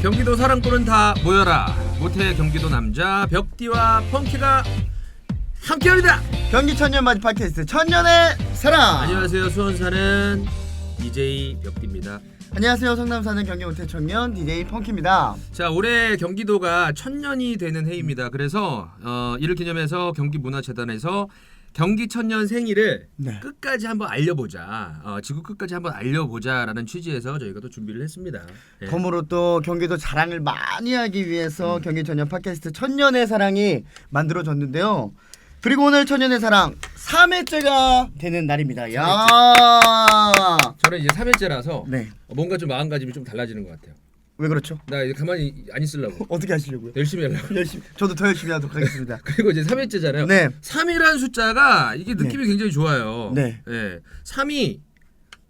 경기도 사랑꾼은 다 모여라. 모태 경기도 남자 벽디와 펑키가 함께합니다. 경기 천년 맞이 팟캐스트 천년의 사랑. 안녕하세요. 수원 사는 DJ 벽디입니다. 안녕하세요. 성남 사는 경기 모태 청년 DJ 펑키입니다. 자, 올해 경기도가 1000년이 되는 해입니다. 그래서 이를 기념해서 경기문화재단에서 경기 천년 생일을 네. 끝까지 한번 알려보자. 지구 끝까지 한번 알려보자라는 취지에서 저희가 또 준비를 했습니다. 예. 덤으로 또 경기도 자랑을 많이 하기 위해서 경기 천년 팟캐스트 천년의 사랑이 만들어졌는데요. 그리고 오늘 천년의 사랑 3회째가 되는 날입니다. 야. 저는 이제 3회째라서 네. 뭔가 좀 마음가짐이 좀 달라지는 것 같아요. 왜 그렇죠? 나 이제 가만히 안 있으려고. 어떻게 하시려고요? 열심히 하려고. 열심히. 저도 더 열심히 하도록 하겠습니다. 그리고 이제 3회째잖아요. 네. 3이라는 숫자가 이게 느낌이 굉장히 좋아요. 네. 예. 3이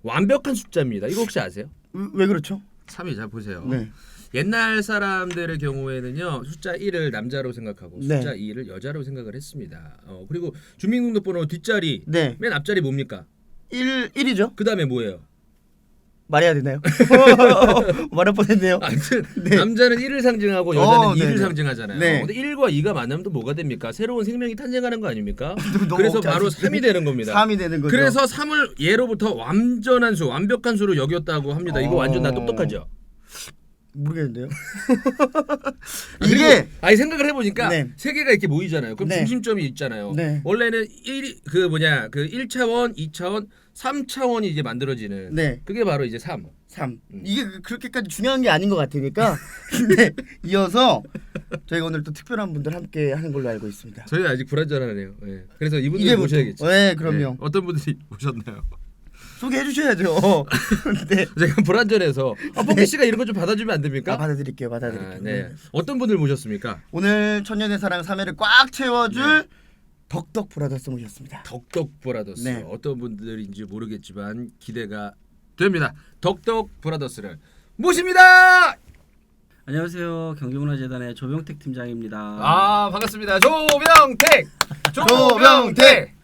완벽한 숫자입니다. 이거 혹시 아세요? 왜 그렇죠? 3이 잘 보세요. 네. 옛날 사람들의 경우에는요. 숫자 1을 남자로 생각하고 네. 숫자 2를 여자로 생각을 했습니다. 그리고 주민등록번호 뒷자리 네. 맨 앞자리 뭡니까? 1이죠? 그다음에 뭐예요? 말해야 되나요? 말할 뻔했네요. 아무튼 네. 남자는 1을 상징하고 여자는 2를 네네. 상징하잖아요. 네. 근데 1과 2가 만나면 또 뭐가 됩니까? 새로운 생명이 탄생하는 거 아닙니까? 너무 그래서 억지 바로 않습니까? 3이 되는 겁니다. 3이 되는 거죠. 그래서 3을 예로부터 완전한 수, 완벽한 수로 여겼다고 합니다. 이거 완전 나 똑똑하죠? 모르겠는데요. 이게 아니 생각을 해보니까 네. 세 개가 이렇게 모이잖아요. 그럼 네. 중심점이 있잖아요. 네. 원래는 1차원, 2차원, 3차원이 이제 만들어지는 네. 그게 바로 이제 3. 3. 이게 그렇게까지 중요한 게 아닌 것 같으니까 네. 이어서 저희가 오늘 또 특별한 분들 함께 하는 걸로 알고 있습니다. 저희 아직 불안전하네요. 네. 그래서 이분들 이제부터. 모셔야겠죠. 네, 그럼요. 네. 어떤 분들이 오셨나요? 소개해 주셔야죠. 네. 제가 불안전해서 펑키 씨가 이런 거 좀 받아주면 안 됩니까? 받아드릴게요. 아, 받아드릴게요. 네. 어떤 분들 모셨습니까? 오늘 천년의 사랑 3회를 꽉 채워줄 덕덕 브라더스 모셨습니다. 덕덕 브라더스. 네. 어떤 분들인지 모르겠지만 기대가 됩니다. 덕덕 브라더스를 모십니다. 안녕하세요. 경기문화재단의 조병택 팀장입니다. 아, 반갑습니다. 조병택. 조병택.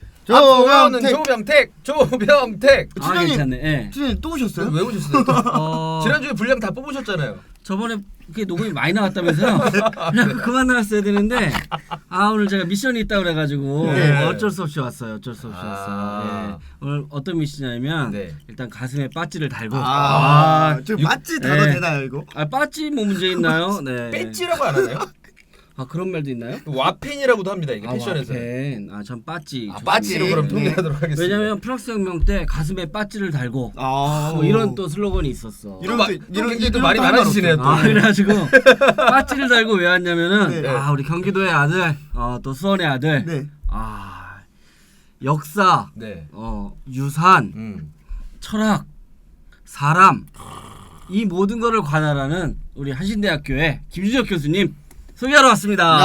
조병택. 아, 팀장님. 괜찮네. 예. 팀장님 또 오셨어요? 왜 오셨어요? 어, 지난주에 분량 다 뽑으셨잖아요. 저번에 그게 녹음이 많이 나왔다면서요. 그냥 그만 나왔어야 되는데 오늘 제가 미션이 있다고 그래가지고 네. 어쩔 수 없이 왔어요. 어쩔 수 없이 왔어요. 예. 오늘 어떤 미션이냐면 네. 일단 가슴에 빠찌를 달고 지금 맞지 단어 네. 되나요 이거? 빠찌 뭐 문제 있나요? 네. 배지라고 안 하나요? 그런 말도 있나요? 와펜이라고도 합니다. 이게 패션에서. 와펜. 전 빠찌. 빠지로 그럼 네. 통일하도록 하겠습니다. 왜냐면 프랑스 혁명 때 가슴에 빠찌를 달고 뭐 이런 또 슬로건이 있었어. 이런 굉장히 또 말이 많아지시네요. 또. 그래가지고 빠찌를 달고 왜 왔냐면은 네. 우리 경기도의 아들, 또 수원의 아들, 네. 역사, 네. 유산, 철학, 사람 이 모든 거를 관할하는 우리 한신대학교의 김준혁 교수님 소개하러 왔습니다.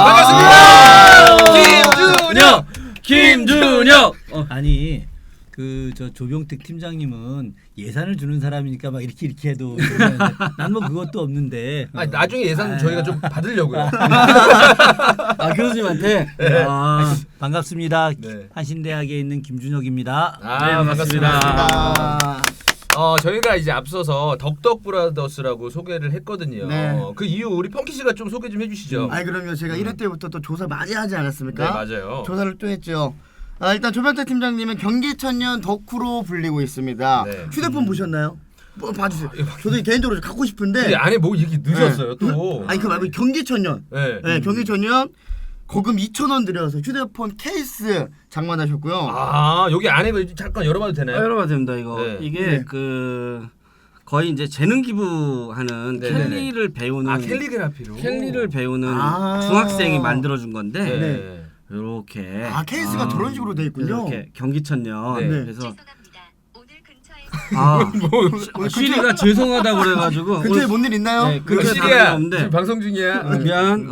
반갑습니다. 김준혁. 아니 그 저 조병택 팀장님은 예산을 주는 사람이니까 막 이렇게 해도 난 뭐 그것도 없는데 나중에 예산 저희가 좀 받으려고요. 교수님한테. 반갑습니다. 네. 한신대학에 있는 김준혁입니다. 반갑습니다. 저희가 이제 앞서서 덕덕 브라더스라고 소개를 했거든요. 네. 그 이유 우리 펑키 씨가 좀 소개 좀 해주시죠. 아니 그럼요. 제가 1회 때부터 또 조사 많이 하지 않았습니까? 네, 맞아요. 조사를 또 했죠. 일단 조병태 팀장님은 경기천년 덕후로 불리고 있습니다. 네. 휴대폰 보셨나요? 뭐 봐주세요. 저도 개인적으로 가고 싶은데. 근데 안에 뭐 이렇게 늦었어요 또. 아니 그 말고 경기천년. 네. 네, 경기천년 거금 2,000원 들여서 휴대폰 케이스 장만하셨고요. 여기 안에 잠깐 열어봐도 되나요? 열어봐도 됩니다. 이거 네. 이게 네. 거의 이제 재능 기부하는 네네네. 캘리를 배우는 캘리그라피로. 캘리를 배우는 아. 중학생이 만들어준 건데 네. 이렇게 케이스가 저런 식으로 돼 있군요. 이렇게 경기천년 네. 그래서 뭐 시리가 죄송하다고 그래가지고 근처에 뭔 일 있나요? 네, 근처에 다른 일 시리야 없는데 지금 방송 중이야. 미안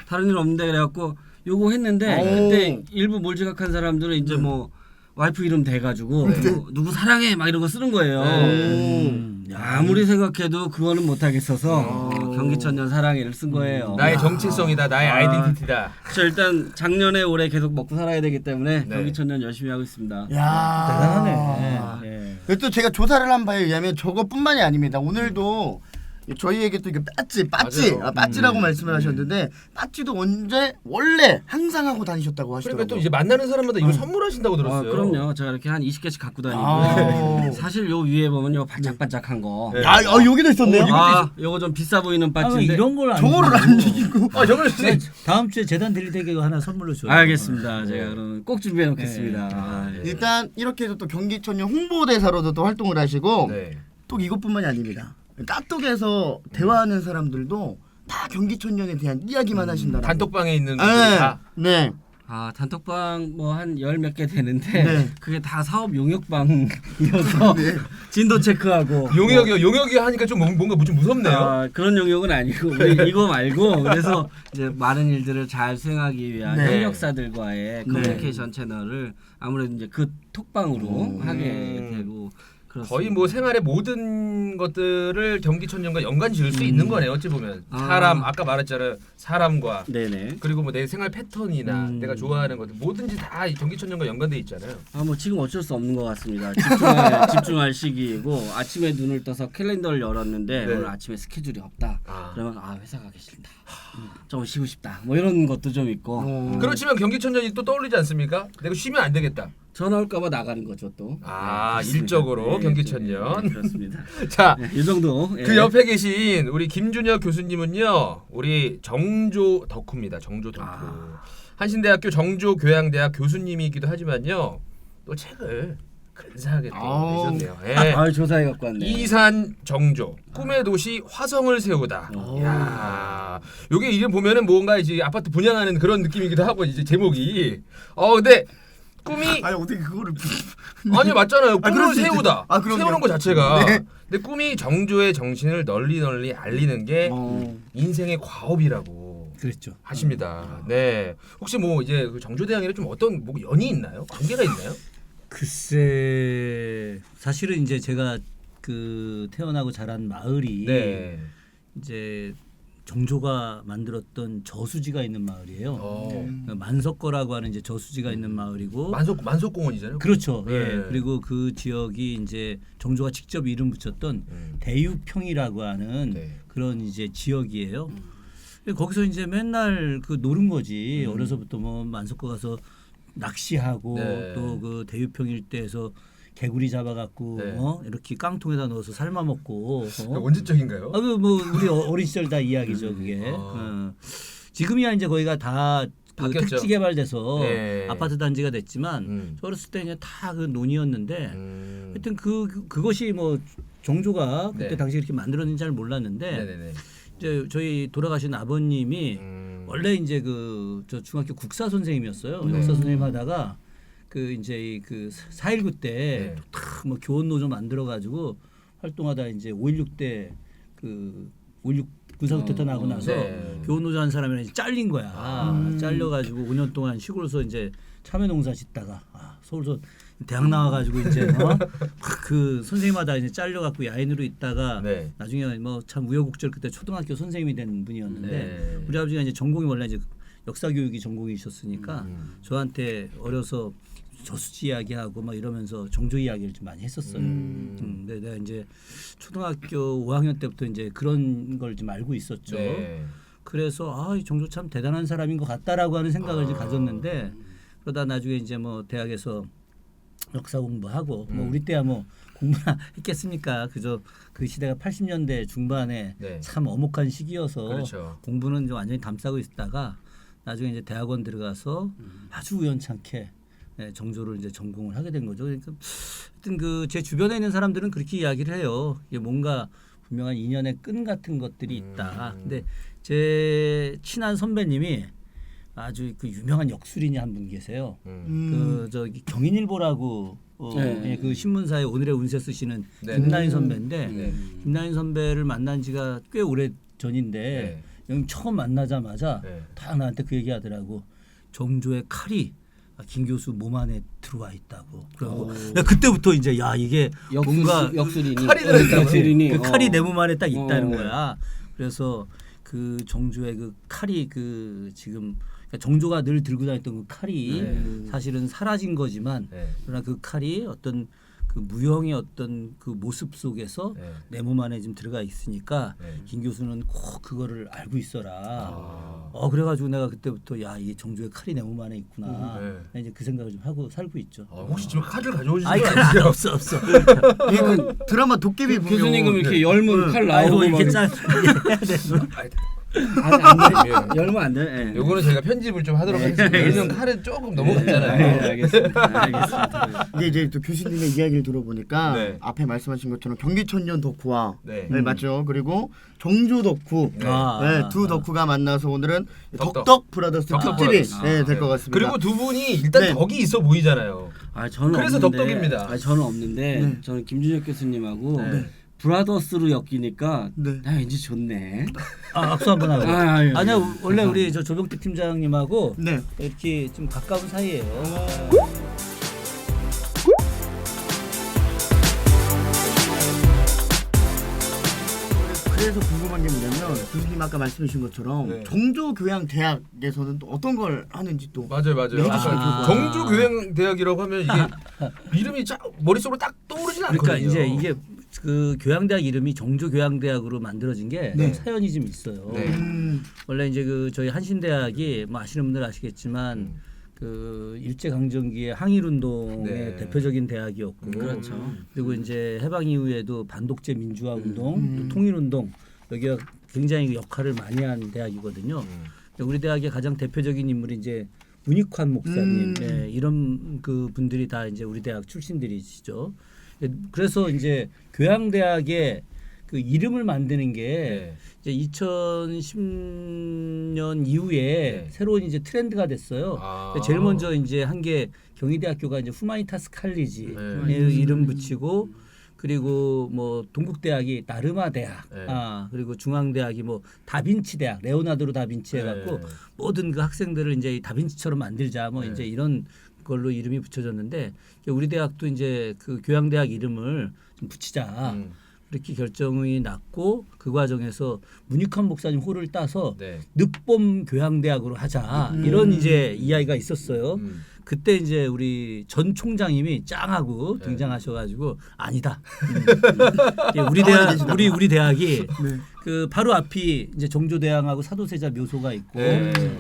다른 일 없는데 그래갖고 요거 했는데 오. 그때 일부 몰지각한 사람들은 이제 뭐 와이프 이름 대가지고 뭐 누구 사랑해 막 이런 거 쓰는 거예요. 아무리 생각해도 그거는 못하겠어서 경기천년 사랑해를 쓴 거예요. 나의 정체성이다. 나의 아이덴티티다. 저 일단 작년에 올해 계속 먹고 살아야 되기 때문에 네. 경기천년 열심히 하고 있습니다. 야 대단하네. 예. 그리고 또 제가 조사를 한 바에 의하면 저것뿐만이 아닙니다. 오늘도 저희에게 또 이게 빠찌 맞아요. 빠찌라고 말씀을 하셨는데 빠찌도 원래 항상 하고 다니셨다고 하시더라고요. 그러니까 또 이제 만나는 사람마다 이거 선물하신다고 들었어요. 그럼요. 제가 이렇게 한 20개씩 갖고 다니고 아. 사실 요 위에 보면요 반짝반짝한 거. 네. 여기도 있었네요. 요거 좀 비싸 보이는 아, 빠지인데. 이런 걸 안 저거를 안 주시고. 저걸 다음 주에 재단 드릴 때 이거 하나 선물로 줘요. 알겠습니다. 제가 그럼 꼭 준비해 놓겠습니다. 네. 일단 이렇게 해서 또 경기천년 홍보대사로도 또 활동을 하시고 네. 또 이것뿐만이 아닙니다. 까똑에서 대화하는 사람들도 다 경기천년에 대한 이야기만 하신다. 단톡방에 있는 분들이 네. 다. 네. 단톡방 뭐 한 열 몇 개 되는데 네. 그게 다 사업 용역방이어서 진도 체크하고 용역이 하니까 좀 뭔가 좀 무섭네요. 그런 용역은 아니고 우리 이거 말고 그래서 이제 많은 일들을 잘 수행하기 위한 네. 협력사들과의 커뮤니케이션 채널을 아무래도 이제 그 톡방으로 하게 되고 그렇습니다. 거의 뭐 생활의 모든 것들을 경기천년과 연관 지을 수 있는 거네요. 어찌 보면 사람 아까 말했잖아요. 사람과 네네. 그리고 뭐 내 생활 패턴이나 내가 좋아하는 것들 뭐든지 다 이 경기천년과 연관돼 있잖아요. 뭐 지금 어쩔 수 없는 것 같습니다. 집중할 시기이고 아침에 눈을 떠서 캘린더를 열었는데 네. 오늘 아침에 스케줄이 없다. 아. 그러면 회사 가기 싫다. 좀 쉬고 싶다. 뭐 이런 것도 좀 있고. 그렇지만 경기천년이 또 떠올리지 않습니까? 내가 쉬면 안 되겠다. 전화 올까봐 나가는 거죠 또. 그렇습니다. 일적으로 경기천년. 네, 그렇습니다. 자, 이 정도. 그 옆에 계신 우리 김준혁 교수님은요, 우리 정조 덕후입니다. 정조 덕후. 한신대학교 정조교양대학 교수님이기도 하지만요, 또 책을 근사하게 또 내셨네요. 예. 조사해 갖고 왔네. 이산 정조 꿈의 도시 화성을 세우다. 야, 요게 이름 보면은 뭔가 이제 아파트 분양하는 그런 느낌이기도 하고 이제 제목이. 근데 꿈이 아니 어떻게 그거를 아니 맞잖아요. 그럴 꿈을 수 있지. 세우다. 그럼요. 세우는 것 자체가. 네. 근데 꿈이 정조의 정신을 널리 알리는 게 인생의 과업이라고 그랬죠. 하십니다. 네. 혹시 뭐 이제 그 정조대왕이랑 좀 어떤 뭐 연이 있나요? 관계가 있나요? 글쎄 사실은 이제 제가 그 태어나고 자란 마을이 네. 이제 정조가 만들었던 저수지가 있는 마을이에요. 만석거라고 하는 이제 저수지가 있는 마을이고 만석공원이잖아요. 그렇죠. 네. 예. 그리고 그 지역이 이제 정조가 직접 이름 붙였던 대육평이라고 하는 네. 그런 이제 지역이에요. 거기서 이제 맨날 그 노는 거지. 어려서부터 뭐 만석거 가서 낚시하고 네. 또 그 대육평 일대에서 개구리 잡아갖고 네. 이렇게 깡통에다 넣어서 삶아 먹고. 원칙적인가요? 그 뭐 우리 어린 시절 다 이야기죠 그게. 지금이야 이제 거기가 다 그 바뀌었죠. 택지 개발돼서 네. 아파트 단지가 됐지만 저 어렸을 때 그냥 다 그 논이었는데 하여튼 그것이 뭐 정조가 그때 네. 당시 이렇게 만들었는지 잘 몰랐는데 네네네. 이제 저희 돌아가신 아버님이 원래 이제 그 저 중학교 국사 선생님이었어요. 네. 역사 선생님 하다가 그 이제 그 4.19 때 네. 탁 뭐 교원 노조 만들어 가지고 활동하다 이제 5.16 때 그 5.16 군사구태타 나고 나서 네. 교원 노조 한 사람이랑 이제 잘린 거야. 잘려 가지고 5년 동안 시골에서 이제 참외 농사 짓다가 서울서 대학 나와 가지고 이제 그 선생님마다 이제 잘려 갖고 야인으로 있다가 네. 나중에 뭐 참 우여곡절 그때 초등학교 선생님이 된 분이었는데 네. 우리 아버지가 이제 전공이 원래 이제 역사 교육이 전공이셨으니까 저한테 어려서 저수지 이야기하고 막 이러면서 정조 이야기를 좀 많이 했었어요. 근데 내가 이제 초등학교 5학년 때부터 이제 그런 걸 좀 알고 있었죠. 네. 그래서 이 정조 참 대단한 사람인 것 같다라고 하는 생각을 이제 가졌는데 그러다 나중에 이제 뭐 대학에서 역사 공부하고 뭐 우리 때야 뭐 공부나 했겠습니까? 그저 그 시대가 80년대 중반에 네. 참 엄혹한 시기여서 그렇죠. 공부는 이제 완전히 감싸고 있다가 나중에 이제 대학원 들어가서 아주 우연찮게 정조를 이제 전공을 하게 된 거죠. 그러니까 하여튼 그 제 주변에 있는 사람들은 그렇게 이야기를 해요. 이게 뭔가 분명한 인연의 끈 같은 것들이 있다. 근데 제 친한 선배님이 아주 그 유명한 역술인이 한 분 계세요. 그 저기 경인일보라고 네. 그 신문사에 오늘의 운세 쓰시는 네. 김나인 선배인데 네. 김나인 선배를 만난 지가 꽤 오래 전인데 형 처음 만나자마자 네. 다 나한테 그 얘기하더라고. 정조의 칼이 김 교수 몸 안에 들어와 있다고. 그리고 나 그때부터 이제 야 이게 뭔가 역술인이 칼이 들어있다고요? 역술인이 그 칼이 내 몸 안에 딱 있다는 거야. 그래서 그 정조의 그 칼이 그 지금 그러니까 정조가 늘 들고 다녔던 그 칼이 사실은 사라진 거지만 네. 그러나 그 칼이 어떤 그 그 무형의 어떤 그 모습 속에서 네. 내 몸 안에 지금 들어가 있으니까 네. 김 교수는 꼭 그거를 알고 있어라. 아. 그래가지고 내가 그때부터 야, 이 정조의 칼이 내 몸 안에 있구나. 네. 이제 그 생각을 좀 하고 살고 있죠. 혹시 지금 카드를 가져오신 아니, 거 아니에요? 없어. 이거 드라마 도깨비 보면 교수님 그럼 이렇게 열문 칼 아이고 나오고 이렇게 막 짠. 안 돼. 열면 안 돼. 예. 요거는 저희가 편집을 좀 하도록 하겠습니다. 왜냐면 칼은 조금 넘어갔잖아요. 알겠습니다. 이게 이제 또 교수님의 이야기를 들어보니까 네. 앞에 말씀하신 것처럼 경기천년 덕후와 네. 맞죠. 그리고 정조 덕후 네. 두 덕후가 만나서 오늘은 덕덕. 덕덕 브라더스 덕덕 특집이 브라더스. 될 것 같습니다. 그리고 두 분이 일단 네. 덕이 있어 보이잖아요. 저는 그래서 없는데, 덕덕입니다. 저는 없는데 네. 저는 김준혁 교수님하고 네. 브라더스로 엮이니까 네. 나 왠지 좋네. 악수 한번 하고. 아유, 아니야 원래 우리 저 조병택 팀장님하고 네. 이렇게 좀 가까운 사이예요. 그래서 궁금한 게 뭐냐면 교수님 아까 말씀해 주신 것처럼 네. 정조교양대학에서는 또 어떤 걸 하는지 또 맞아요. 네, 해주시면 아까 좋을 것 정조교양대학이라고 하면 이게 이름이 머릿속으로 딱 떠오르진 않거든요. 그러니까 이제 이게 그 교양대학 이름이 정조교양대학으로 만들어진 게 네. 사연이 좀 있어요. 네. 원래 이제 그 저희 한신대학이 뭐 아시는 분들 아시겠지만 그 일제 강점기의 항일 운동의 네. 대표적인 대학이었고 그렇죠. 그리고 이제 해방 이후에도 반독재 민주화 운동, 또 통일 운동 여기가 굉장히 역할을 많이 한 대학이거든요. 우리 대학의 가장 대표적인 인물이 이제 문익환 목사님 이런 그 분들이 다 이제 우리 대학 출신들이시죠. 그래서 이제 교양대학의 그 이름을 만드는 게 이제 2010년 이후에 새로운 이제 트렌드가 됐어요. 제일 먼저 이제 한 게 경희대학교가 이제 후마니타스 칼리지 이름 붙이고 그리고 뭐 동국대학이 나르마 대학, 그리고 중앙대학이 뭐 다빈치 대학, 레오나르도 다빈치 해갖고 모든 그 학생들을 이제 이 다빈치처럼 만들자 뭐 이제 이런 걸로 이름이 붙여졌는데 우리 대학도 이제 그 교양대학 이름을 좀 붙이자. 이렇게 결정이 났고 그 과정에서 문익환 목사님 호를 따서 늑봄 교양대학으로 하자 이런 이제 이야기가 있었어요. 그때 이제 우리 전 총장님이 짱하고 등장하셔가지고 아니다. 우리 대학이 그 바로 앞이 이제 정조대왕하고 사도세자 묘소가 있고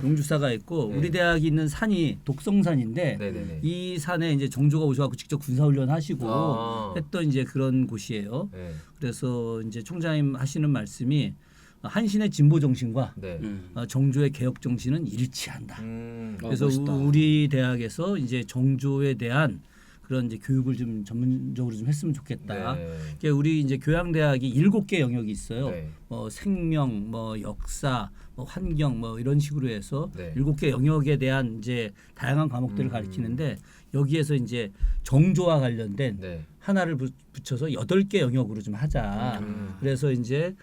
용주사가 있고 우리 대학이 있는 산이 독성산인데 이 산에 이제 정조가 오셔갖고 직접 군사훈련 하시고 했던 이제 그런 곳이에요. 그래서 이제 총장님 하시는 말씀이 한신의 진보 정신과 정조의 개혁 정신은 일치한다. 그래서 우리 대학에서 이제 정조에 대한 그런 이제 교육을 좀 전문적으로 좀 했으면 좋겠다. 그러니까 우리 이제 교양대학이 7개 영역이 있어요. 생명, 뭐 역사, 뭐 환경, 뭐 이런 식으로 해서 7개 영역에 대한 이제 다양한 과목들을 가르치는데 여기에서 이제 정조와 관련된 하나를 붙여서 8개 영역으로 좀 하자. 그래서 이제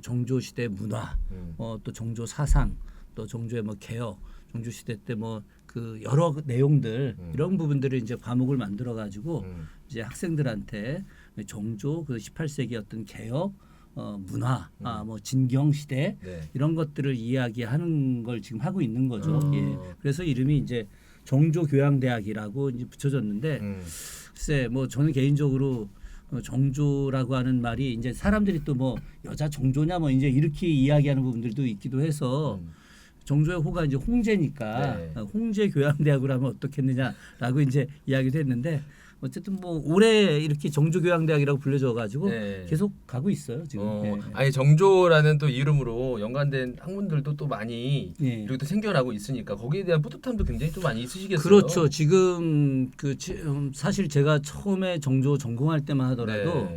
정조 시대 문화, 또 정조 사상, 또 정조의 뭐 개혁, 정조 시대 때 뭐 그 여러 내용들 이런 부분들을 이제 과목을 만들어 가지고 이제 학생들한테 정조 그 18세기 어떤 개혁 문화, 뭐 진경 시대 이런 것들을 이야기하는 걸 지금 하고 있는 거죠. 그래서 이름이 이제 정조교양대학이라고 이제 붙여졌는데 글쎄 뭐 저는 개인적으로 정조라고 하는 말이 이제 사람들이 또 뭐 여자 정조냐 뭐 이제 이렇게 이야기하는 부분들도 있기도 해서 정조의 호가 이제 홍제니까 홍제 교양대학으로 하면 어떻겠느냐라고 이제 이야기도 했는데 어쨌든 뭐 올해 이렇게 정조교양대학이라고 불려져 가지고 계속 가고 있어요 지금. 아니 정조라는 또 이름으로 연관된 학문들도 또 많이 이렇게 또 생겨나고 있으니까 거기에 대한 뿌듯함도 굉장히 또 많이 있으시겠어요. 그렇죠. 지금 그 사실 제가 처음에 정조 전공할 때만 하더라도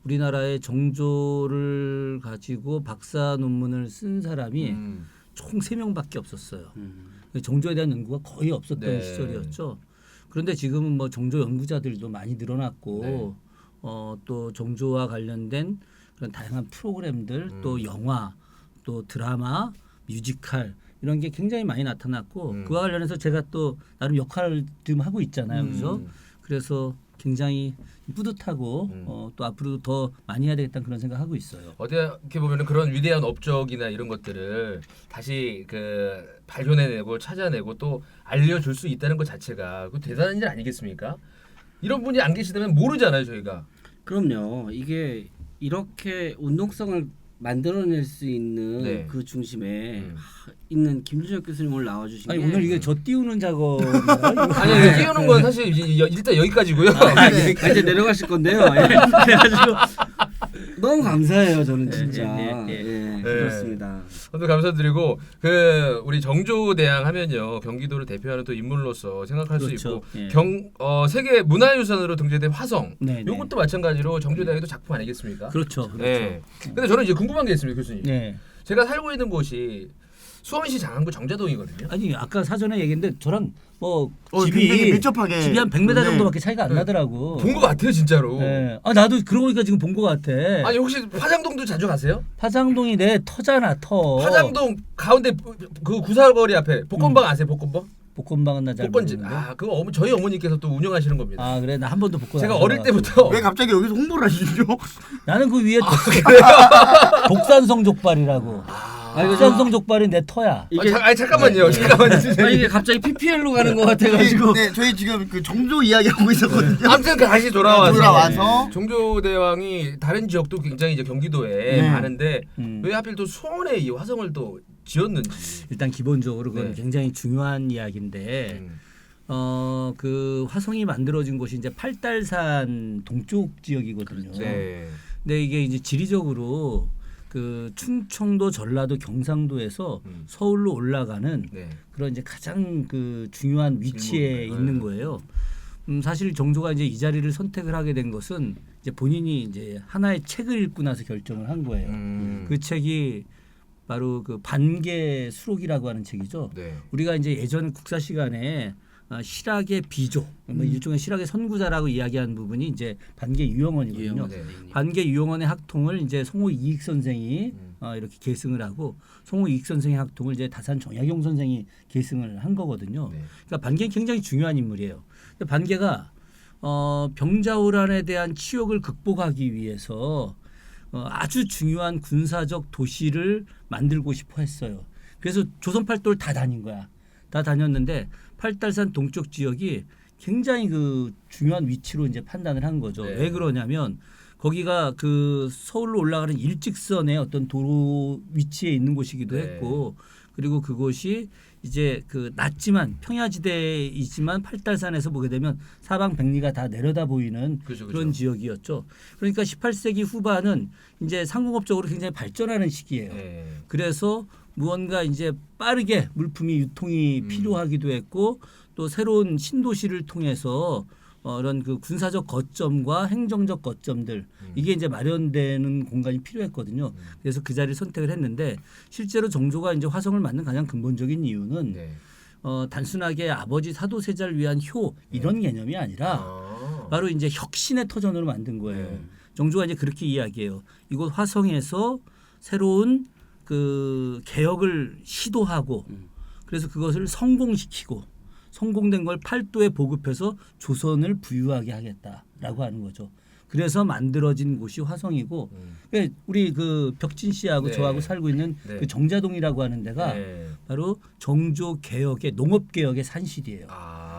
우리나라의 정조를 가지고 박사 논문을 쓴 사람이 총 3명밖에 없었어요. 정조에 대한 연구가 거의 없었던 시절이었죠. 그런데 지금은 뭐 정조 연구자들도 많이 늘어났고 또 정조와 관련된 그런 다양한 프로그램들 또 영화 또 드라마 뮤지컬 이런 게 굉장히 많이 나타났고 그와 관련해서 제가 또 나름 역할을 지금 하고 있잖아요. 그죠? 그래서 굉장히 뿌듯하고 또 앞으로도 더 많이 해야 되겠다는 그런 생각하고 있어요. 어떻게 보면 그런 위대한 업적이나 이런 것들을 다시 그 발견해내고 찾아내고 또 알려줄 수 있다는 것 자체가 그 대단한 일 아니겠습니까? 이런 분이 안 계시다면 모르잖아요 저희가. 그럼요. 이게 이렇게 운동성을 만들어낼 수 있는 네. 그 중심에 있는 김준혁 교수님 오늘 나와주신 아니 게 오늘 이게 저 띄우는 작업 아니 띄우는 건 사실 일단 여기까지고요. 이제 내려가실 건데요. 예. 그래가지고 너무 감사해요. 저는 진짜. 예, 그렇습니다. 오늘 감사드리고 그 우리 정조대왕 하면요 경기도를 대표하는 또 인물로서 생각할 그렇죠. 수 있고 예. 세계 문화유산으로 등재된 화성 네, 네. 요것도 마찬가지로 정조대왕도 작품 아니겠습니까? 그렇죠. 그렇죠. 네. 근데 저는 이제 궁금한 게 있습니다 교수님. 네. 제가 살고 있는 곳이 수원시 장안구 정자동이거든요. 아니 아까 사전에 얘기했는데 저랑 뭐 굉장히 집이 밀접하게. 집이 한 100m 네. 정도밖에 차이가 안 나더라고. 본 것 같아요 진짜로. 네. 아 나도 그러고 보니까 지금 본 것 같아. 아니 혹시 화장동도 자주 가세요? 화장동이 내 터잖아 터. 화장동 가운데 그 구사거리 앞에 복권방 아세요 복권방? 복권방은 나잘 복권집. 모르는데. 아 그거 저희 어머니께서 또 운영하시는 겁니다. 아 그래 나 한 번도 복권. 제가 안 어릴 해봐가지고. 때부터 왜 갑자기 여기서 홍보를 하시죠? 나는 그 위에 독산성 족발이라고. 독산성 족발이 내 터야. 잠깐만요. 잠깐만요. 아니 이게 갑자기 PPL로 가는 것 같아가지고. 네, 저희 지금 그 정조 이야기하고 있었거든요. 아무튼 다시 돌아와서 돌아와서. 정조대왕이 다른 지역도 굉장히 이제 경기도에 네. 많은데 음. 왜 하필 또 수원에 이 화성을 또 지었는지. 일단 기본적으로 그건 네. 굉장히 중요한 이야기인데 그 화성이 만들어진 곳이 이제 팔달산 동쪽 지역이거든요. 네. 근데 이게 이제 지리적으로 그 충청도, 전라도, 경상도에서 서울로 올라가는 네. 그런 이제 가장 그 중요한 위치에 길목인가요? 있는 거예요. 사실 정조가 이제 이 자리를 선택을 하게 된 것은 이제 본인이 이제 하나의 책을 읽고 나서 결정을 한 거예요. 그 책이 바로 그 반개 수록이라고 하는 책이죠. 네. 우리가 이제 예전 국사 시간에 실학의 비조, 뭐 일종의 실학의 선구자라고 이야기하는 부분이 이제 반개 유영원이거든요. 네. 반개 유영원의 학통을 이제 송호 이익 선생이 이렇게 계승을 하고 송호 이익 선생의 학통을 이제 다산 정약용 선생이 계승을 한 거거든요. 네. 그러니까 반개는 굉장히 중요한 인물이에요. 근데 반개가 병자호란에 대한 치욕을 극복하기 위해서 아주 중요한 군사적 도시를 만들고 싶어 했어요. 그래서 조선 팔도를 다 다닌 거야. 다 다녔는데 팔달산 동쪽 지역이 굉장히 그 중요한 위치로 이제 판단을 한 거죠. 네. 왜 그러냐면 거기가 그 서울로 올라가는 일직선의 어떤 도로 위치에 있는 곳이기도 네. 했고 그리고 그곳이 이제 그 낮지만 평야지대이지만 팔달산에서 보게 되면 사방백리가 다 내려다 보이는 그죠. 그런 지역이었죠. 그러니까 18세기 후반은 이제 상공업적으로 굉장히 발전하는 시기예요. 네. 그래서 무언가 이제 빠르게 물품이 유통이 필요하기도 했고 또 새로운 신도시를 통해서 이런 그 군사적 거점과 행정적 거점들 이게 이제 마련되는 공간이 필요했거든요. 그래서 그 자리를 선택을 했는데 실제로 정조가 이제 화성을 만든 가장 근본적인 이유는 네. 단순하게 아버지 사도세자를 위한 효 이런 개념이 아니라 바로 이제 혁신의 터전으로 만든 거예요. 정조가 이제 그렇게 이야기해요. 이곳 화성에서 새로운 그 개혁을 시도하고 그래서 그것을 성공시키고 성공된 걸 팔도에 보급해서 조선을 부유하게 하겠다라고 하는 거죠. 그래서 만들어진 곳이 화성이고 그러니까 우리 그 벽진 씨하고 네. 저하고 살고 있는 네. 그 정자동이라고 하는 데가 네. 바로 정조 개혁의 농업 개혁의 산실이에요.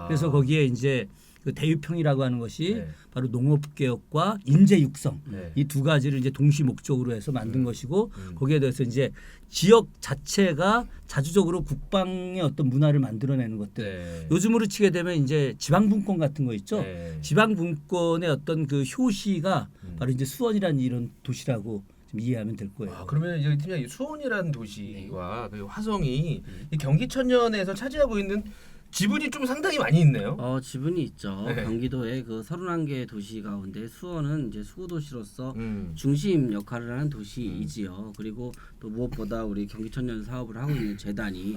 그래서 거기에 이제 그 대유평이라고 하는 것이 네. 바로 농업 개혁과 인재 육성 네. 이 두 가지를 이제 동시 목적으로 해서 만든 것이고 거기에 대해서 이제 지역 자체가 자주적으로 국방의 어떤 문화를 만들어내는 것들. 네. 요즘으로 치게 되면 이제 지방분권 같은 거 있죠. 네. 지방분권의 어떤 그 효시가 바로 이제 수원이라는 이런 도시라고 좀 이해하면 될 거예요. 그러면 이제 팀장님 수원이라는 도시와 그 화성이 이 경기천년에서 차지하고 있는 지분이 좀 상당히 많이 있네요. 지분이 있죠. 네. 경기도의 그 31개 도시 가운데 수원은 이제 수도시로서 음. 중심 역할을 하는 도시이지요. 그리고 또 무엇보다 우리 경기천년 사업을 하고 있는 재단이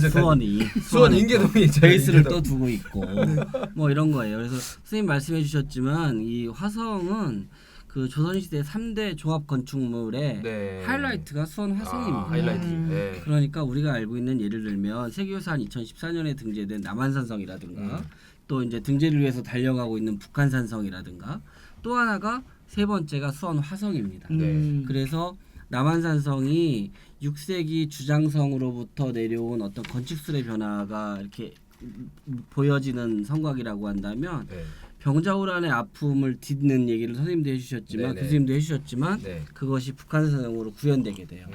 수원이 수원 인계동이 있죠. 베이스를 인계동. 또 두고 있고 뭐 이런 거예요. 그래서 선생님 말씀해 주셨지만 이 화성은 그 조선시대 3대 종합 건축물의 네. 하이라이트가 수원 화성입니다. 하이라이트. 네. 그러니까 우리가 알고 있는 예를 들면 세계유산 2014년에 등재된 남한산성이라든가 또 이제 등재를 위해서 달려가고 있는 북한산성이라든가 또 하나가 세 번째가 수원 화성입니다. 네. 그래서 남한산성이 6세기 주장성으로부터 내려온 어떤 건축술의 변화가 이렇게 보여지는 성곽이라고 한다면 네. 병자호란의 아픔을 딛는 얘기를 선생님도 해주셨지만 네네. 교수님도 해주셨지만 네. 그것이 북한산성으로 구현되게 돼요.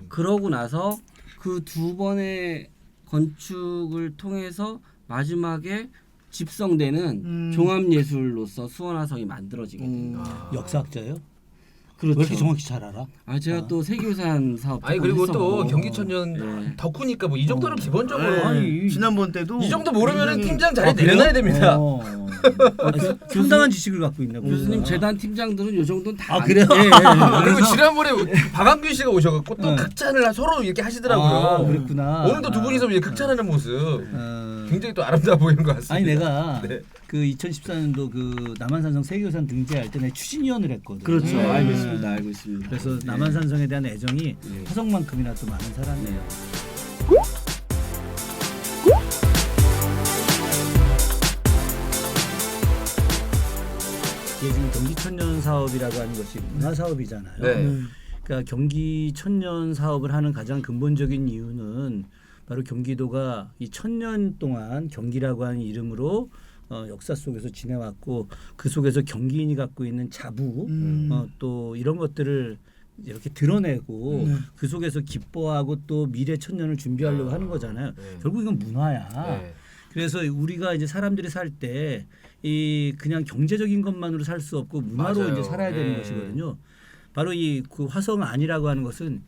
그러고 나서 그 두 번의 건축을 통해서 마지막에 집성되는 종합예술로서 수원화성이 만들어지게 돼요. 역사학자예요? 그렇죠. 왜 이렇게 정확히 잘 알아? 아 제가 또 세계유산 사업 아니 그리고 또 했었고. 경기천년 네. 덕후니까 뭐 이 정도는 기본적으로 네. 아니, 지난번 때도 이 정도 모르면은 굉장히- 팀장 자리 내려놔야 됩니다. 아니, 상당한 지식을 갖고 있네. 교수님 보니까. 재단 팀장들은 요 정도는 다 아, 그래요? 예, 예. 그리고 그래서 지난번에 박한균 씨가 오셔갖고 또 네. 극찬을 서로 이렇게 하시더라고요. 아, 그랬구나. 오늘도 두 분이서 이렇게 극찬하는 모습 굉장히 또 아름다워 보이는 것 같습니다. 아니 내가 네. 그 2014년도 그 남한산성 세계유산 등재할 때 내가 추진위원을 했거든. 그렇죠. 알고 있습니다. 알고 있습니다. 그래서 네. 남한산성에 대한 애정이 화성만큼이나 또 많은 사람이에요. 이게 지금 경기천년 사업이라고 하는 것이 문화 사업이잖아요. 네. 그러니까 경기천년 사업을 하는 가장 근본적인 이유는 바로 경기도가 이 1000년 동안 경기라고 하는 이름으로 역사 속에서 지내왔고 그 속에서 경기인이 갖고 있는 자부 또 이런 것들을 이렇게 드러내고 그 속에서 기뻐하고 또 미래 천년을 준비하려고 하는 거잖아요. 네. 결국 이건 문화야. 네. 그래서 우리가 이제 사람들이 살 때 이 그냥 경제적인 것만으로 살 수 없고 문화로 맞아요. 이제 살아야 되는 네. 것이거든요. 바로 이 그 화성 안이라고 하는 것은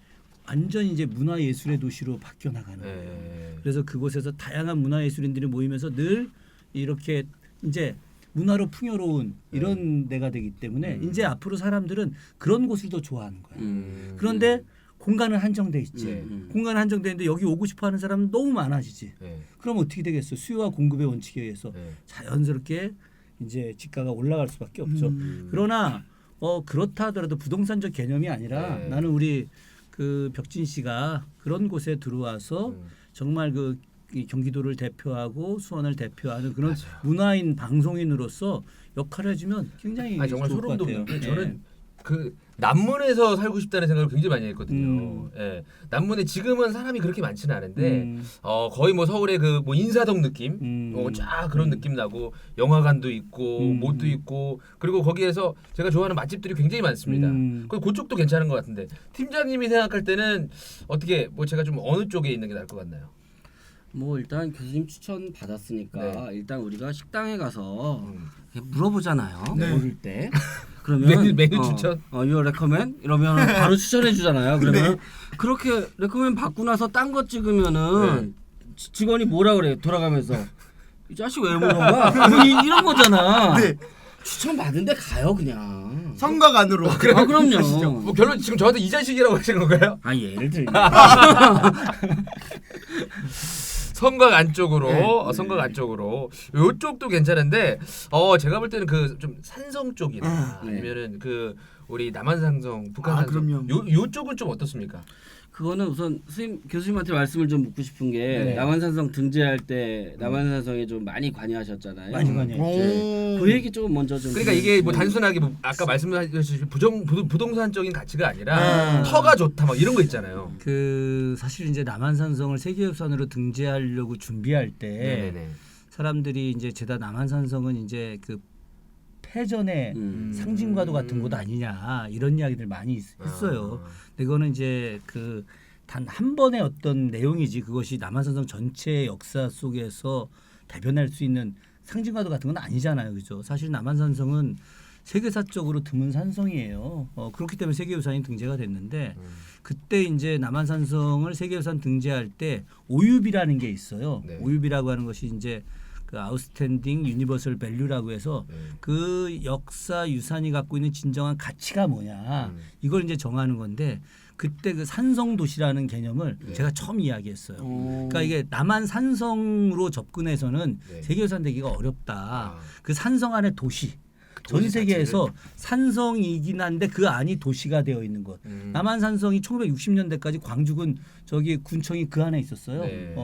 완전 이제 문화 예술의 도시로 바뀌어 나가는 거예요. 네. 그래서 그곳에서 다양한 문화 예술인들이 모이면서 늘 이렇게 이제 문화로 풍요로운 이런 데가 되기 때문에 이제 앞으로 사람들은 그런 곳을 더 좋아하는 거야. 그런데 공간은 한정돼 있지. 네. 공간은 한정돼 있는데 여기 오고 싶어 하는 사람은 너무 많아지지. 네. 그럼 어떻게 되겠어? 수요와 공급의 원칙에 의해서 네. 자연스럽게 이제 지가가 올라갈 수밖에 없죠. 그러나 그렇다 하더라도 부동산적 개념이 아니라 네. 나는 우리 그 벽진 씨가 그런 곳에 들어와서 정말 이 경기도를 대표하고 수원을 대표하는 그런 맞아요. 문화인 방송인으로서 역할을 해주면 굉장히 아니 정말 좋을 소름 것 같아요. 돋는 게 예. 저는 그 남문에서 살고 싶다는 생각을 굉장히 많이 했거든요. 예. 남문에 지금은 사람이 그렇게 많지는 않은데 거의 뭐 서울의 그 뭐 인사동 느낌, 쫙 그런 느낌 나고 영화관도 있고 못도 있고 그리고 거기에서 제가 좋아하는 맛집들이 굉장히 많습니다. 그리고 그쪽도 괜찮은 것 같은데 팀장님이 생각할 때는 어떻게 뭐 제가 좀 어느 쪽에 있는 게 나을 것 같나요? 뭐 일단 교수님 추천 받았으니까 네. 일단 우리가 식당에 가서 이렇게 물어보잖아요. 네. 모를 때. 그러면 메뉴 추천? you recommend 이러면 바로 추천해 주잖아요. 그러면 그렇게 recommend 받고 나서 딴 거 찍으면은 직원이 뭐라 그래요? 돌아가면서 이 자식 왜 물어봐? 이런 거잖아. 네. 추천 받은데 가요 그냥. 성곽 안으로. 아 그럼요. 아시죠? 뭐 결론 지금 저한테 이 자식이라고 하신 건가요? 아 예를 들면. 성곽 안쪽으로 네. 성곽 안쪽으로 요쪽도 괜찮은데 제가 볼 때는 그 좀 산성 쪽이나 네. 아니면은 그 우리 남한산성 북한산성 그럼요. 요쪽은 좀 어떻습니까? 그거는 우선 교수님한테 말씀을 좀 묻고 싶은 게 네. 남한산성 등재할 때 남한산성에 좀 많이 관여하셨잖아요. 많이 관여했죠. 그 얘기 조금 먼저 좀. 그러니까 이게 뭐 단순하게 뭐 아까 말씀하셨듯이 부동산적인 가치가 아니라 터가 좋다 막 이런 거 있잖아요. 그 사실 이제 남한산성을 세계유산으로 등재하려고 준비할 때 네네네. 사람들이 이제 죄다 남한산성은 이제 그 패전의 상징과도 같은 곳 아니냐 이런 이야기들 많이 했어요. 근데 그거는 이제 그 단 한 번의 어떤 내용이지 그것이 남한산성 전체의 역사 속에서 대변할 수 있는 상징과도 같은 건 아니잖아요, 그죠? 사실 남한산성은 세계사적으로 드문 산성이에요. 그렇기 때문에 세계유산이 등재가 됐는데 그때 이제 남한산성을 세계유산 등재할 때 오유비라는 게 있어요. 네. 오유비라고 하는 것이 이제 그 아웃스탠딩 유니버설 밸류라고 해서 그 역사 유산이 갖고 있는 진정한 가치가 뭐냐 이걸 이제 정하는 건데 그때 그 산성 도시라는 개념을 제가 처음 이야기했어요. 그러니까 이게 남한 산성으로 접근해서는 네. 세계유산 되기가 어렵다. 그 산성 안에 도시. 전 도시 세계에서 산성이긴 한데 그 안이 도시가 되어 있는 것. 남한 산성이 1960년대까지 광주군 저기 군청이 그 안에 있었어요. 네.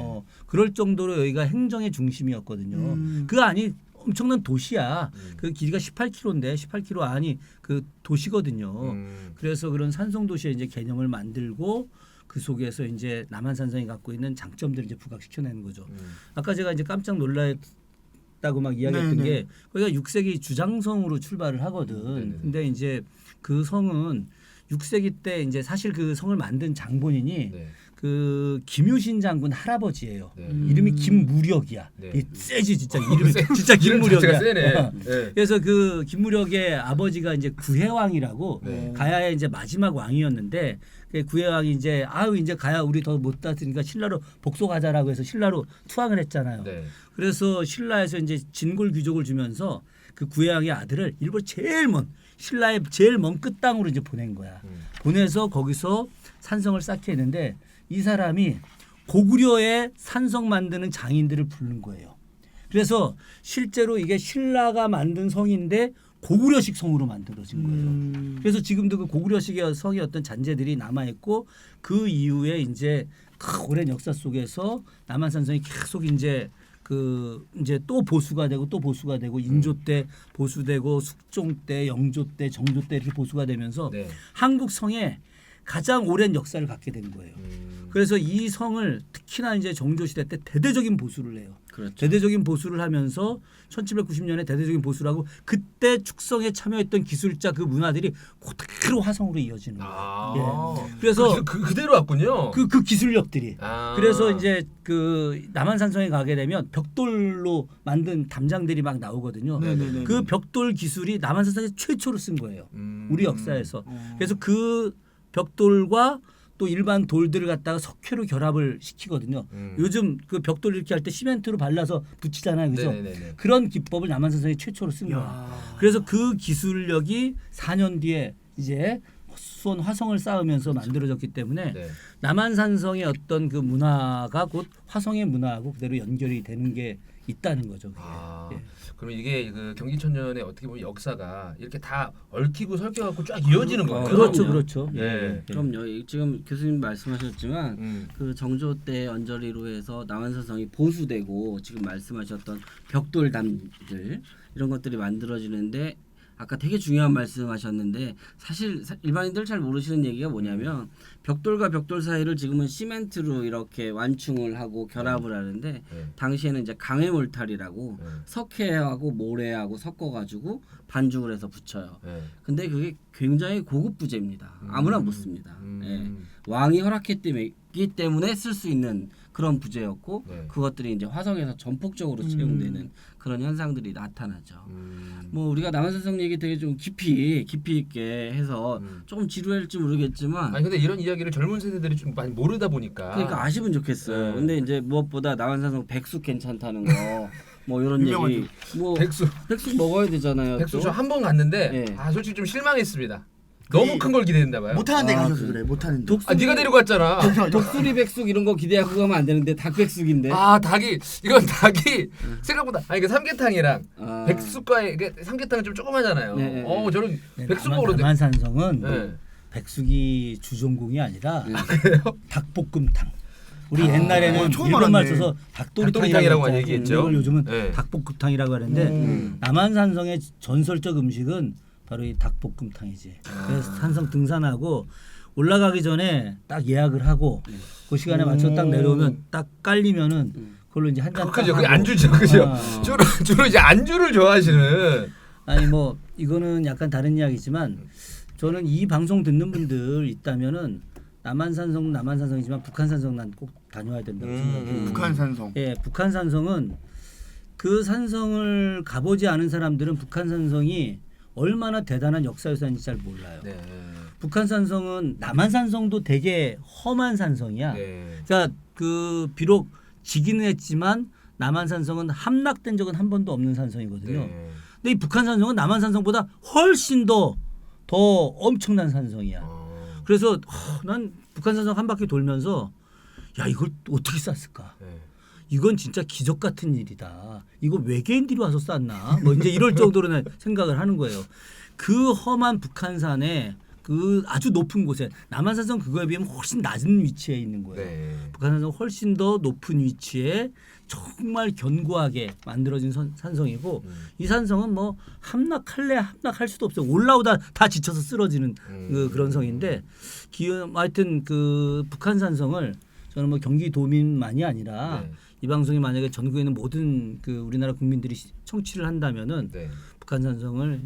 그럴 정도로 여기가 행정의 중심이었거든요. 그 안이 엄청난 도시야. 그 길이가 18km인데 18km 안이 그 도시거든요. 그래서 그런 산성 도시의 이제 개념을 만들고 그 속에서 이제 남한 산성이 갖고 있는 장점들을 이제 부각시켜내는 거죠. 아까 제가 이제 깜짝 놀랐던 있다고 막 이야기했던 네네. 게 거기가 6세기 주장성으로 출발을 하거든. 네네. 근데 이제 그 성은 6세기 때 이제 사실 그 성을 만든 장본인이 네. 그 김유신 장군 할아버지예요. 네. 이름이 김무력이야. 네. 이 세지 진짜 이름이 진짜 이름 김무력이야. 자체가 세네. 어. 네. 그래서 그 김무력의 아버지가 이제 구해왕이라고 네. 가야의 이제 마지막 왕이었는데 그 구해왕이 이제 아유 이제 가야 우리 더 못 다스니까 신라로 복속하자라고 해서 신라로 투항을 했잖아요. 네. 그래서 신라에서 이제 진골 귀족을 주면서 그 구해왕의 아들을 일본 제일 먼 신라의 제일 먼 끝 땅으로 이제 보낸 거야. 보내서 거기서 산성을 쌓게 했는데 이 사람이 고구려의 산성 만드는 장인들을 부른 거예요. 그래서 실제로 이게 신라가 만든 성인데 고구려식 성으로 만들어진 거예요. 그래서 지금도 그 고구려식의 성의 어떤 잔재들이 남아 있고 그 이후에 이제 그 오랜 역사 속에서 남한산성이 계속 이제 그 이제 또 보수가 되고 또 보수가 되고 인조 때 보수되고 숙종 때 영조 때 정조 때 이렇게 보수가 되면서 네. 한국 성에 가장 오랜 역사를 갖게 된 거예요. 그래서 이 성을 특히나 이제 정조 시대 때 대대적인 보수를 해요. 그렇죠. 대대적인 보수를 하면서 1790년에 대대적인 보수를 하고 그때 축성에 참여했던 기술자 그 문화들이 그대로 화성으로 이어지는 거예요. 아. 예. 그래서 그대로 왔군요. 그 기술력들이 아. 그래서 이제 그 남한산성에 가게 되면 벽돌로 만든 담장들이 막 나오거든요. 네네네. 그 벽돌 기술이 남한산성에 최초로 쓴 거예요. 우리 역사에서. 그래서 그 벽돌과 또 일반 돌들을 갖다가 석회로 결합을 시키거든요. 요즘 그 벽돌 이렇게 할 때 시멘트로 발라서 붙이잖아요. 그죠? 네네네. 그런 기법을 남한산성이 최초로 쓴 거예요. 그래서 그 기술력이 4년 뒤에 이제 수원 화성을 쌓으면서 만들어졌기 때문에 네. 남한산성의 어떤 그 문화가 곧 화성의 문화하고 그대로 연결이 되는 게 있다는 거죠. 그게. 아, 예. 그럼 이게 그 경기천년의 어떻게 보면 역사가 이렇게 다 얽히고 설켜갖고 쫙 이어지는 거예요. 그렇죠, 그렇죠. 네. 예. 그럼요. 지금 교수님 말씀하셨지만 그 정조 때 언저리로 해서 남한산성이 보수되고 지금 말씀하셨던 벽돌담들 이런 것들이 만들어지는데 아까 되게 중요한 말씀하셨는데 사실 일반인들 잘 모르시는 얘기가 뭐냐면 벽돌과 벽돌 사이를 지금은 시멘트로 이렇게 완충을 하고 결합을 하는데 네. 당시에는 이제 강해몰탈이라고 네. 석회하고 모래하고 섞어가지고 반죽을 해서 붙여요. 네. 근데 그게 굉장히 고급 부재입니다. 아무나 못 씁니다. 음. 예. 왕이 허락했기 때문에 쓸 수 있는 그런 부재였고 네. 그것들이 이제 화성에서 전폭적으로 채용되는 그런 현상들이 나타나죠. 뭐 우리가 남한산성 얘기 되게 좀 깊이 있게 해서 조금 지루할지 모르겠지만 아니 근데 이런 이야기를 젊은 세대들이 좀 많이 모르다 보니까 그러니까 아시면 좋겠어요. 네. 근데 이제 무엇보다 남한산성 백숙 괜찮다는 거 뭐 이런 얘기 뭐 백수 먹어야 되잖아요. 백수 또. 저 한 번 갔는데 네. 아 솔직히 좀 실망했습니다. 너무 큰 걸 기대했나 봐요. 못하는 데 아, 가셔서 그래. 못하는 데. 아 네가 데리고 갔잖아. 독수리 백숙 이런 거 기대하고 가면 안 되는데 닭 백숙인데. 아 닭이 이건 닭이 생각보다 아니 그 삼계탕이랑 아. 백숙과의 이게 삼계탕은 좀 조그마잖아요. 네, 네, 저는 네, 백숙 먹으러 남한산성은 네. 백숙이 주전공이 아니라 닭볶음탕. 우리 옛날에는 처음 일본 말 알았네. 써서 닭도리탕이라고 닭도리탕이라고 얘기했죠. 이걸 요즘은 네. 닭볶음탕이라고 하는데 남한산성의 전설적 음식은 바로 이 닭볶음탕이지. 그래서 산성 등산하고 올라가기 전에 딱 예약을 하고 그 시간에 맞춰 딱 내려오면 딱 깔리면은 그걸로 이제 한잔 그죠. 그게 안주죠. 그죠. 주로 이제 안주를 좋아하시는 아니 뭐 이거는 약간 다른 이야기지만 저는 이 방송 듣는 분들 있다면은 남한산성이지만 북한산성 난 꼭 다녀야 된다고 생각해요. 북한산성. 예, 북한산성은 그 산성을 가보지 않은 사람들은 북한산성이 얼마나 대단한 역사유산인지 잘 몰라요. 네. 북한산성은 남한산성도 되게 험한 산성이야. 네. 그러니까 그 비록 지기는 했지만 남한산성은 함락된 적은 한 번도 없는 산성이거든요. 네. 근데 이 북한산성은 남한산성보다 훨씬 더 엄청난 산성이야. 그래서 난 북한산성 한 바퀴 돌면서 야 이걸 어떻게 쌌을까? 네. 이건 진짜 기적 같은 일이다. 이거 외계인들이 와서 쌌나? 뭐 이제 이럴 정도로는 생각을 하는 거예요. 그 험한 북한산에 그 아주 높은 곳에 남한산성 그거에 비하면 훨씬 낮은 위치에 있는 거예요. 네. 북한산성 훨씬 더 높은 위치에 정말 견고하게 만들어진 산성이고 이 산성은 뭐 함락할 수도 없어요. 올라오다 다 지쳐서 쓰러지는 그런 성인데 하여튼 그 북한산성을 저는 뭐 경기도민만이 아니라 네. 이 방송이 만약에 전국에 있는 모든 그 우리나라 국민들이 청취를 한다면은 네. 북한산성을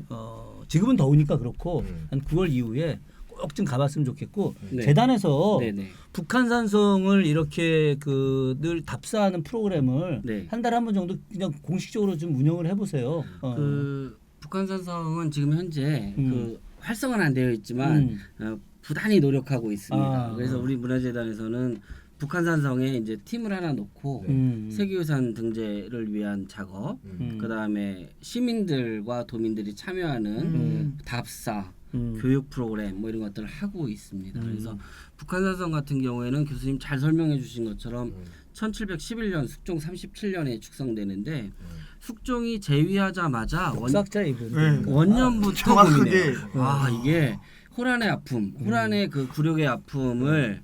지금은 더우니까 그렇고 한 9월 이후에 꼭 좀 가봤으면 좋겠고 네. 재단에서 네네. 북한산성을 이렇게 그 늘 답사하는 프로그램을 네. 한 달에 한 번 정도 그냥 공식적으로 좀 운영을 해보세요. 그 북한산성은 지금 현재 음. 그 활성화는 안 되어 있지만 부단히 노력하고 있습니다. 아. 그래서 우리 문화재단에서는 북한산성에 이제 팀을 하나 놓고 세계유산 등재를 위한 작업, 그다음에 시민들과 도민들이 참여하는 답사, 교육 프로그램 뭐 이런 것들을 하고 있습니다. 그래서 북한산성 같은 경우에는 교수님 잘 설명해 주신 것처럼 1711년 숙종 37년에 축성되는데 숙종이 제위하자마자 역사학자 이분. 원년부터 정확하게. 고민해요. 아 이게 호란의 아픔, 호란의 그 굴욕의 아픔을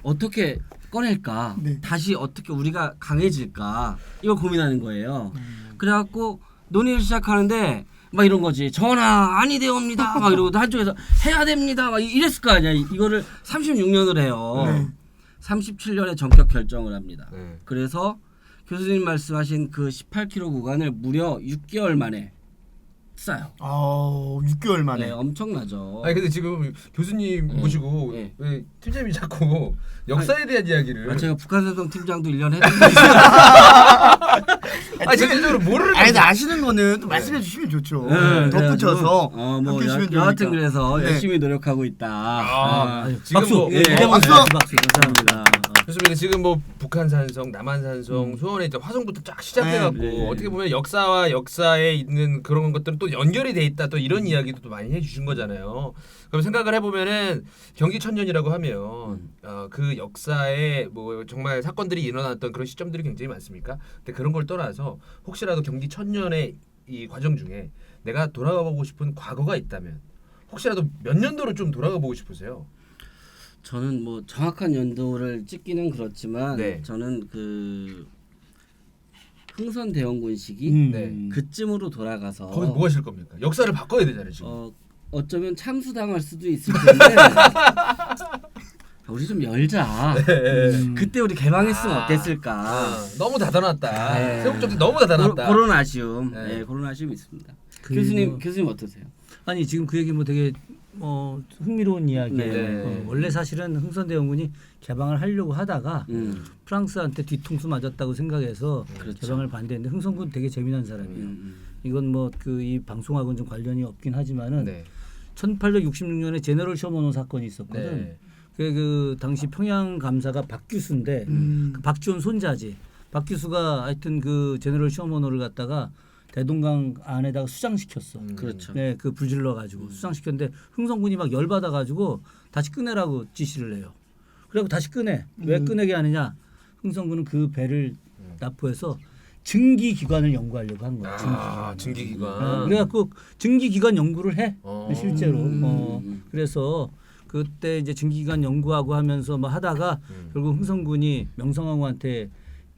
어떻게 꺼낼까? 네. 다시 어떻게 우리가 강해질까? 이걸 고민하는 거예요. 그래갖고 논의를 시작하는데 막 이런 거지. 전하 아니되옵니다. 막 이러고 한쪽에서 해야 됩니다. 막 이랬을 거 아니야. 이거를 36년을 해요. 37년에 전격 결정을 합니다. 네. 그래서 교수님 말씀하신 그 18km 구간을 무려 6개월 만에 싸요. 6개월 만에. 네, 엄청나죠. 아니 근데 지금 교수님 모시고 네. 왜 팀장님이 자꾸 역사에 대한 이야기를 제가 북한산성 팀장도 1년 했는데 아니 전체적으로 모르는 아니, 근데 아시는 거는 또 말씀해 주시면 좋죠. 덧붙여서 뭐 함께 해주시면 여하튼 되니까. 그래서 네. 열심히 노력하고 있다. 지금 박수. 뭐 예. 박수. 박수. 감사합니다. 좋습니다. 지금 뭐 북한산성, 남한산성, 수원에 이제 화성부터 쫙 시작해갖고 네. 어떻게 보면 역사와 역사에 있는 그런 것들은 또 연결이 돼 있다. 또 이런 이야기도 또 많이 해주신 거잖아요. 그럼 생각을 해보면은 경기천년이라고 하면 그 역사에 뭐 정말 사건들이 일어났던 그런 시점들이 굉장히 많습니까? 근데 그런 걸 떠나서 혹시라도 경기천년의 이 과정 중에 내가 돌아가 보고 싶은 과거가 있다면 혹시라도 몇 년도로 좀 돌아가 보고 싶으세요? 저는 뭐 정확한 연도를 찍기는 그렇지만 네. 저는 그 흥선대원군 시기 네. 그쯤으로 돌아가서 거기서 뭐 하실 겁니까? 역사를 바꿔야 되잖아요 지금. 어쩌면 참수당할 수도 있을 텐데 우리 좀 열자. 그때 우리 개방했으면 어땠을까. 너무 닫아놨다. 네. 세국적이 너무 닫아놨다. 그런 아쉬움. 네. 네, 그런 아쉬움이 있습니다. 그리고- 교수님 어떠세요? 아니 지금 그 얘기 뭐 되게 흥미로운 이야기예요. 네. 원래 사실은 흥선대원군이 개방을 하려고 하다가 프랑스한테 뒤통수 맞았다고 생각해서 그렇죠. 개방을 반대했는데 흥선군 되게 재미난 사람이에요. 이건 뭐 그 이 방송하고는 좀 관련이 없긴 하지만은 네. 1866년에 제너럴 셔머너 사건이 있었거든. 네. 그 당시 평양 감사가 박규수인데 그 박지원 손자지. 박규수가 하여튼 그 제너럴 셔머너를 갖다가 대동강 안에다가 수장시켰어. 그렇죠. 네, 그 불질러 가지고 수장시켰는데 흥선군이 막 열받아 가지고 다시 꺼내라고 지시를 해요. 그리고 다시 꺼내. 왜 꺼내게 하느냐? 흥선군은 그 배를 납포해서 증기기관을 연구하려고 한 거야. 증기기관. 그래갖고 증기기관 연구를 해. 어. 실제로. 그래서 그때 이제 증기기관 연구하고 하면서 뭐 하다가 결국 흥선군이 명성황후한테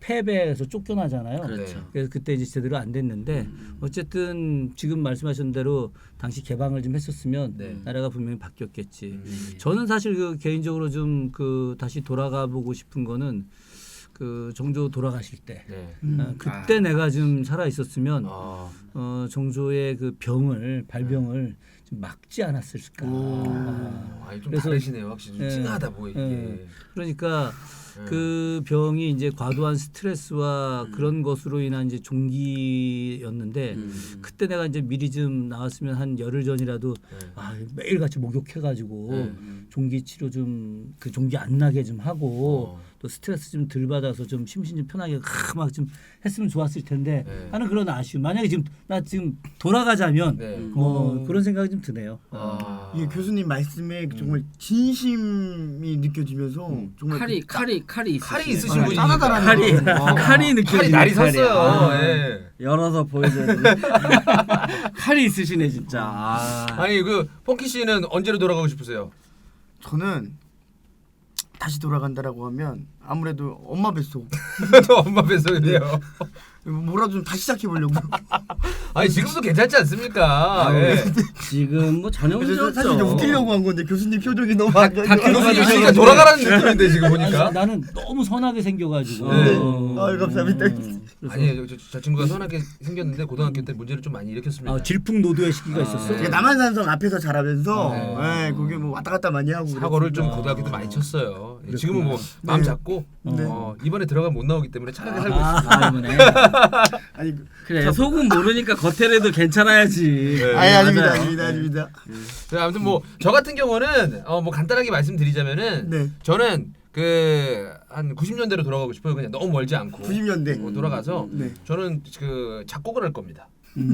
패배해서 쫓겨나잖아요. 그렇죠. 그래서 그때 이제 제대로 안 됐는데 어쨌든 지금 말씀하신 대로 당시 개방을 좀 했었으면 네. 나라가 분명히 바뀌었겠지. 저는 사실 그 개인적으로 좀 그 다시 돌아가 보고 싶은 거는 그 정조 돌아가실 때 네. 그때 내가 좀 살아 있었으면 아. 정조의 그 병을 발병을 좀 막지 않았을까. 아니 좀 그래서- 다르시네요. 확실히 좀 예. 찡하다 뭐 이게. 그러니까 그 병이 이제 과도한 스트레스와 그런 것으로 인한 이제 종기였는데 그때 내가 이제 미리 좀 나왔으면 한 열흘 전이라도 매일 같이 목욕해가지고 종기 치료 좀 그 종기 안 나게 좀 하고 또 스트레스 좀 덜 받아서 좀 심신 좀 편하게 막 좀 했으면 좋았을 텐데 네. 하는 그런 아쉬움. 만약에 지금 나 지금 돌아가자면 네. 뭐 그런 생각이 좀 드네요. 이게 교수님 말씀에 정말 진심이 느껴지면서 정말 칼이 칼이 있으시네. 있으신 분이 짠하다라는 칼이 느껴지는 칼이 날이 칼이야. 섰어요. 예. 열어서 보여줘야 돼. 칼이 있으시네 진짜. 아니 그 펑키 씨는 언제로 돌아가고 싶으세요? 저는 다시 돌아간다라고 하면 아무래도 엄마 뱃속 엄마 뱃속인데요. 뭐라도 좀 다시 시작해 보려고. 아니 지금도 괜찮지 않습니까? 예. 지금 뭐 전형적이었죠. 사실 이제 웃기려고 한 건데 교수님 표정이 너무 안 좋아요. 교수님 지금 돌아가라는 느낌인데 지금 보니까. 나는 너무 선하게 생겨가지고. 네. 감사합니다. 아니 저 친구가 선하게 생겼는데 고등학교 때 문제를 좀 많이 일으켰습니다. 질풍노도의 시기가 있었어. 제가 남한산성 앞에서 자라면서 거기 뭐 왔다 갔다 많이 하고 사고를 좀 그랬습니다. 고등학교 때 많이 쳤어요. 지금은 뭐 마음 네. 잡고 네. 이번에 들어가면 못 나오기 때문에 착하게 살고 있습니다. 때문에. 아니 그래 속은 모르니까 겉에라도 괜찮아야지. 네. 아닙니다. 맞아요. 아닙니다. 네, 아무튼 뭐 저 같은 경우는 뭐 간단하게 말씀드리자면은 네. 저는 그 한 90년대로 돌아가고 싶어요. 그냥 너무 멀지 않고 90년대 돌아가서 네. 저는 그 작곡을 할 겁니다.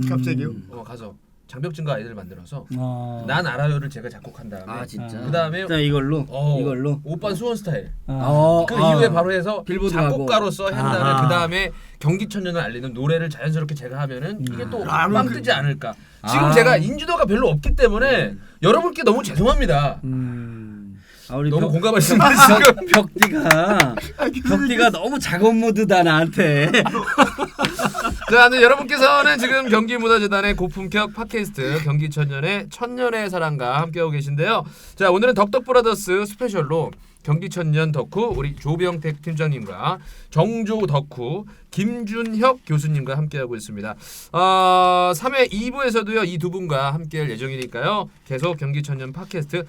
갑자기요? 가서 장벽진과 아이들 만들어서 아. 난 알아요를 제가 작곡한 다음에 아 진짜. 그다음에 자 이걸로 이걸로. 오빤 수원 스타일 어, 그 이후에 바로 해서 빌보드 작곡가로서 한 다음에 아하. 그 다음에 경기천년을 알리는 노래를 자연스럽게 제가 하면은 이게 또 아, 빵 그- 뜨지 않을까. 지금 아. 제가 인지도가 별로 없기 때문에 여러분께 너무 죄송합니다. 아, 우리 너무 벽- 공감하시는데 지금. 벽디가 너무 작업 모드다 나한테. 자, 네, 여러분께서는 지금 경기문화재단의 고품격 팟캐스트 경기천년의 천년의 사랑과 함께하고 계신데요. 자, 오늘은 덕덕브라더스 스페셜로 경기천년 덕후 우리 조병택 팀장님과 정조 덕후 김준혁 교수님과 함께하고 있습니다. 3회 2부에서도요 이 두 분과 함께할 예정이니까요. 계속 경기천년 팟캐스트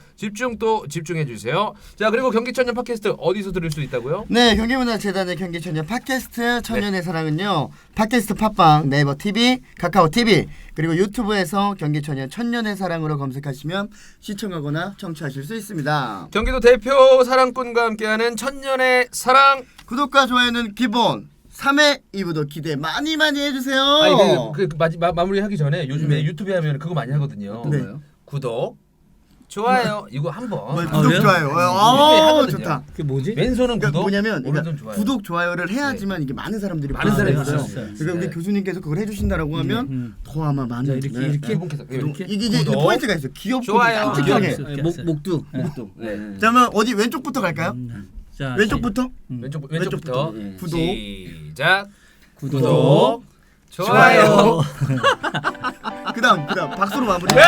집중해 주세요. 자, 그리고 경기천년 팟캐스트 어디서 들을 수 있다고요? 네, 경기문화재단의 경기천년 팟캐스트 천년의 사랑은요. 팟캐스트 팟빵, 네이버 TV, 카카오 TV 그리고 유튜브에서 경기천년 천년의 사랑으로 검색하시면 시청하거나 청취하실 수 있습니다. 경기도 대표 사랑꾼과 함께하는 천년의 사랑. 구독과 좋아요는 기본. 3회 2부도 기대 많이 해주세요. 아니 마무리하기 전에 요즘에 유튜브에 하면 그거 많이 하거든요. 네. 구독, 좋아요 이거 한번. 뭐, 구독 그래요? 좋아요. 유튜브에 하거든요. 좋다. 그게 뭐지? 왼손은 그러니까 구독, 뭐냐면 오른손 그러니까 좋아요. 구독 좋아요를 해야지만 이게 많은 사람들이 많은 사람이 봐요. 봤을 수 있어요. 그러니까 우리 네. 교수님께서 그걸 해주신다라고 하면 더 아마 많은 이렇게 두 분께서 이렇게? 이게 구독, 포인트가 있어요. 귀엽고 좋아요. 깜찍하게. 이렇게 목두. 네. 그러면 어디 왼쪽부터 갈까요? 자, 왼쪽부터? 왼쪽부터 네. 구독. 시작. 구독. 구독, 좋아요. 그다음 박수로 마무리. 네!